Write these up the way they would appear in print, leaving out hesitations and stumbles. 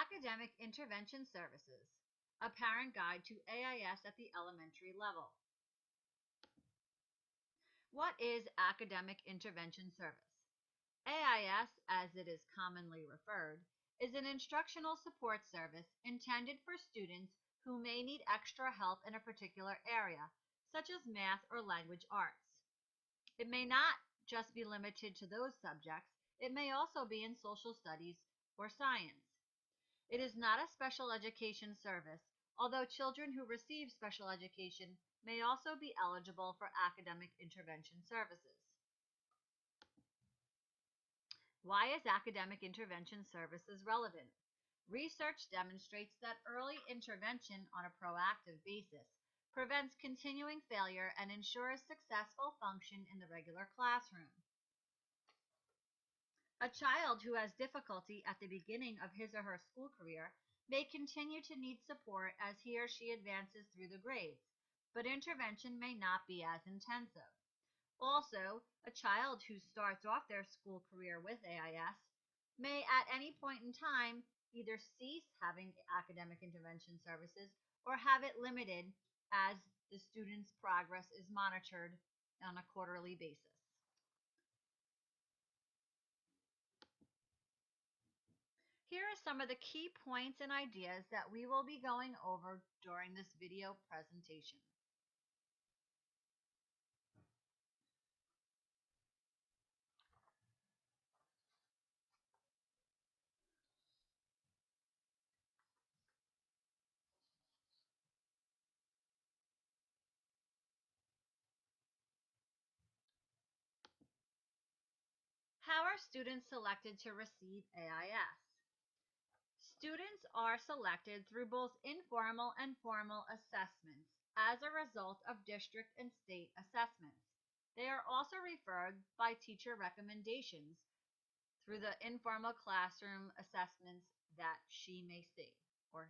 Academic Intervention Services, a parent guide to AIS at the elementary level. What is Academic Intervention Service? AIS, as it is commonly referred, is an instructional support service intended for students who may need extra help in a particular area, such as math or language arts. It may not just be limited to those subjects, it may also be in social studies or science. It is not a special education service, although children who receive special education may also be eligible for academic intervention services. Why is academic intervention services relevant? Research demonstrates that early intervention on a proactive basis prevents continuing failure and ensures successful function in the regular classroom. A child who has difficulty at the beginning of his or her school career may continue to need support as he or she advances through the grades, but intervention may not be as intensive. Also, a child who starts off their school career with AIS may at any point in time either cease having academic intervention services or have it limited as the student's progress is monitored on a quarterly basis. Here are some of the key points and ideas that we will be going over during this video presentation. How are students selected to receive AIS? Students are selected through both informal and formal assessments as a result of district and state assessments. They are also referred by teacher recommendations through the informal classroom assessments that she may see or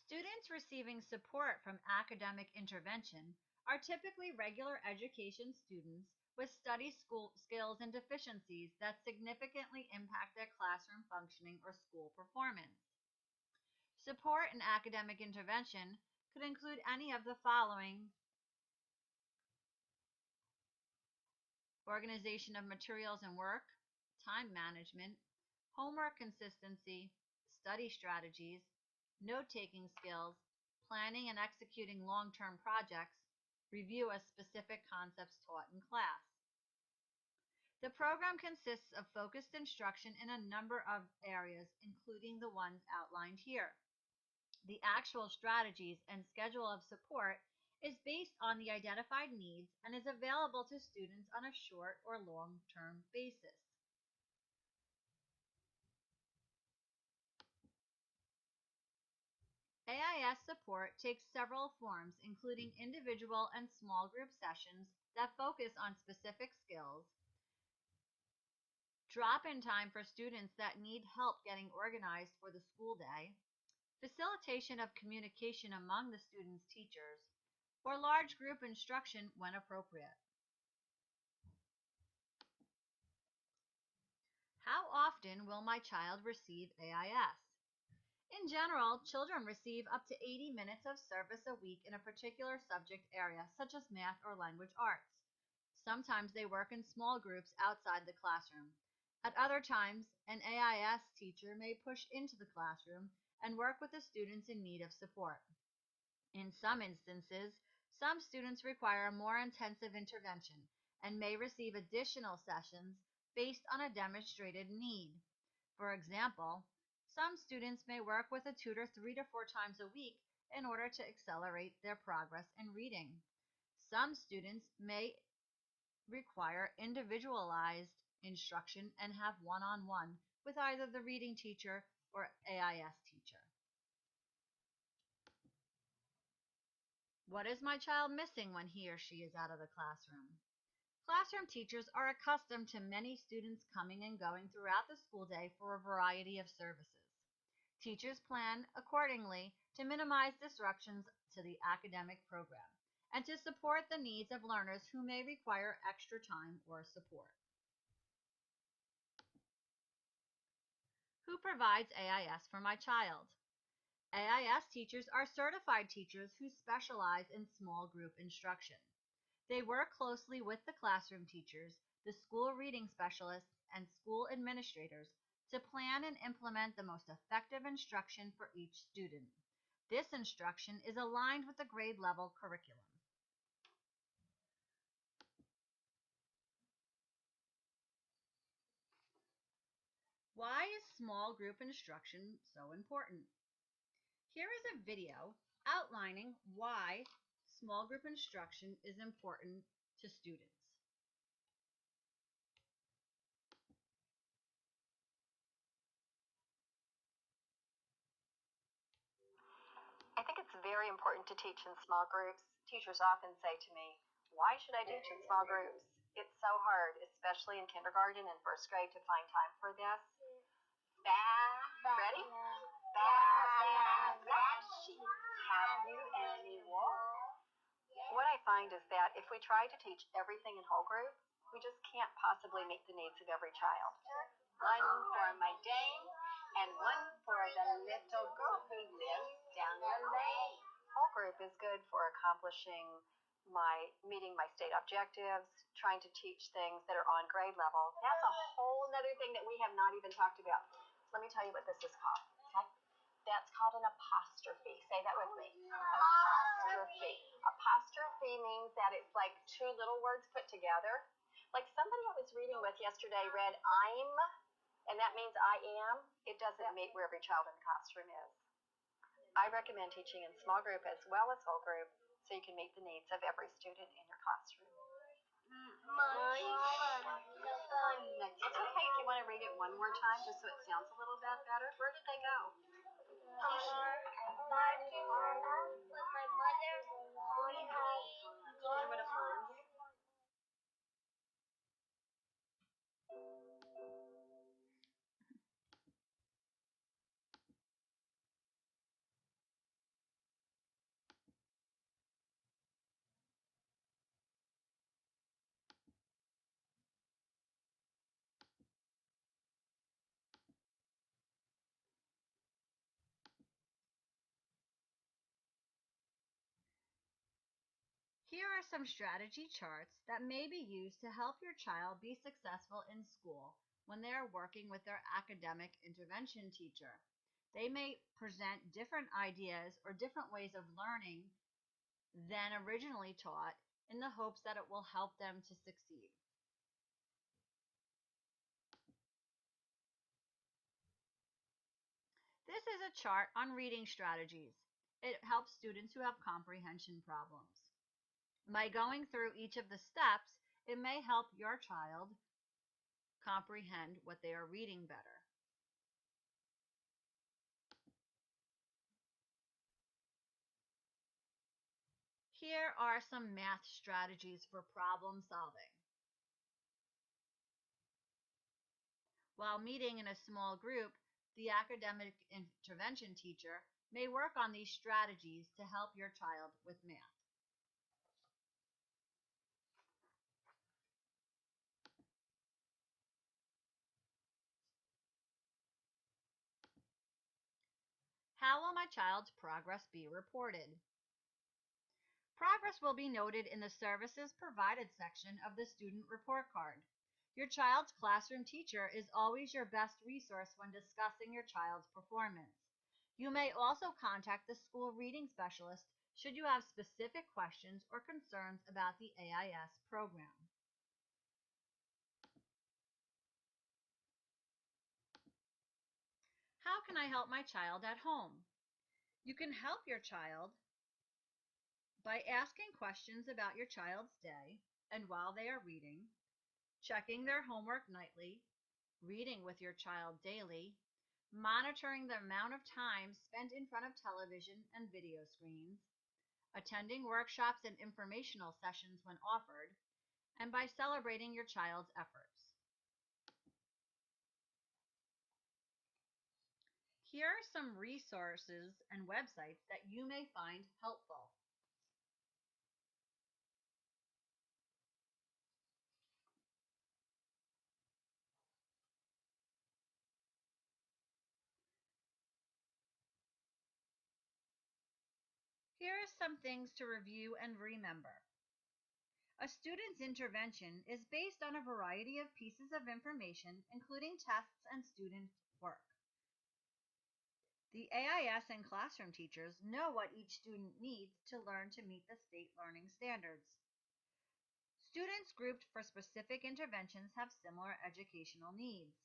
students receiving support from academic intervention are typically regular education students with study school skills and deficiencies that significantly impact their classroom functioning or school performance. Support and academic intervention could include any of the following: organization of materials and work, time management, homework consistency, study strategies, note-taking skills, planning and executing long-term projects, review of specific concepts taught in class. The program consists of focused instruction in a number of areas, including the ones outlined here. The actual strategies and schedule of support is based on the identified needs and is available to students on a short or long-term basis. AIS support takes several forms, including individual and small group sessions that focus on specific skills, drop-in time for students that need help getting organized for the school day, facilitation of communication among the students' teachers, or large group instruction when appropriate. How often will my child receive AIS? In general, children receive up to 80 minutes of service a week in a particular subject area, such as math or language arts. Sometimes they work in small groups outside the classroom. At other times, an AIS teacher may push into the classroom and work with the students in need of support. In some instances, some students require more intensive intervention and may receive additional sessions based on a demonstrated need. For example, some students may work with a tutor 3 to 4 times a week in order to accelerate their progress in reading. Some students may require individualized instruction and have one-on-one with either the reading teacher or AIS teacher. What is my child missing when he or she is out of the classroom? Classroom teachers are accustomed to many students coming and going throughout the school day for a variety of services. Teachers plan accordingly to minimize disruptions to the academic program and to support the needs of learners who may require extra time or support. Who provides AIS for my child? AIS teachers are certified teachers who specialize in small group instruction. They work closely with the classroom teachers, the school reading specialists, and school administrators to plan and implement the most effective instruction for each student. This instruction is aligned with the grade level curriculum. Why is small group instruction so important? Here is a video outlining why small group instruction is important to students. I think it's very important to teach in small groups. Teachers often say to me, "Why should I teach in small groups?" It's so hard, especially in kindergarten and first grade, to find time for this. Ready? Have you any wool? What I find is that if we try to teach everything in whole group, we just can't possibly meet the needs of every child. One for my Dame and one for the little girl who lives down the lane. Whole group is good for accomplishing meeting my state objectives, trying to teach things that are on grade level. That's a whole other thing that we have not even talked about. Let me tell you what this is called. Okay? That's called an apostrophe. Say that with me. Apostrophe. Apostrophe means that it's like two little words put together. Like somebody I was reading with yesterday read I'm, and that means I am. It doesn't meet where every child in the classroom is. I recommend teaching in small group as well as whole group so you can meet the needs of every student in your classroom. It's okay if you want to read it one more time just so it sounds a little bit better. Where did they go? Here are some strategy charts that may be used to help your child be successful in school when they are working with their academic intervention teacher. They may present different ideas or different ways of learning than originally taught in the hopes that it will help them to succeed. This is a chart on reading strategies. It helps students who have comprehension problems. By going through each of the steps, it may help your child comprehend what they are reading better. Here are some math strategies for problem solving. While meeting in a small group, the academic intervention teacher may work on these strategies to help your child with math. How will my child's progress be reported? Progress will be noted in the Services Provided section of the student report card. Your child's classroom teacher is always your best resource when discussing your child's performance. You may also contact the school reading specialist should you have specific questions or concerns about the AIS program. How can I help my child at home? You can help your child by asking questions about your child's day and while they are reading, checking their homework nightly, reading with your child daily, monitoring the amount of time spent in front of television and video screens, attending workshops and informational sessions when offered, and by celebrating your child's efforts. Here are some resources and websites that you may find helpful. Here are some things to review and remember. A student's intervention is based on a variety of pieces of information, including tests and student work. The AIS and classroom teachers know what each student needs to learn to meet the state learning standards. Students grouped for specific interventions have similar educational needs.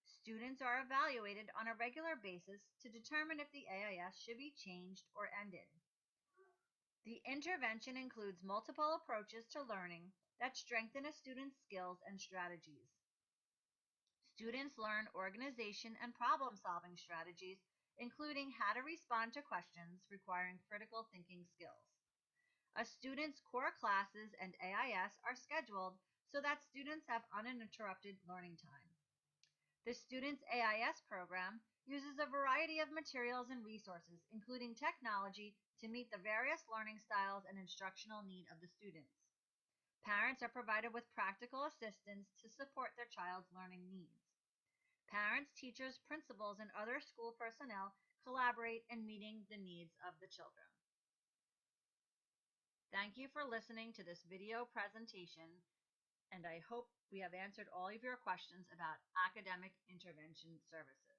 Students are evaluated on a regular basis to determine if the AIS should be changed or ended. The intervention includes multiple approaches to learning that strengthen a student's skills and strategies. Students learn organization and problem-solving strategies, including how to respond to questions requiring critical thinking skills. A student's core classes and AIS are scheduled so that students have uninterrupted learning time. The student's AIS program uses a variety of materials and resources, including technology, to meet the various learning styles and instructional need of the students. Parents are provided with practical assistance to support their child's learning needs. Parents, teachers, principals, and other school personnel collaborate in meeting the needs of the children. Thank you for listening to this video presentation, and I hope we have answered all of your questions about academic intervention services.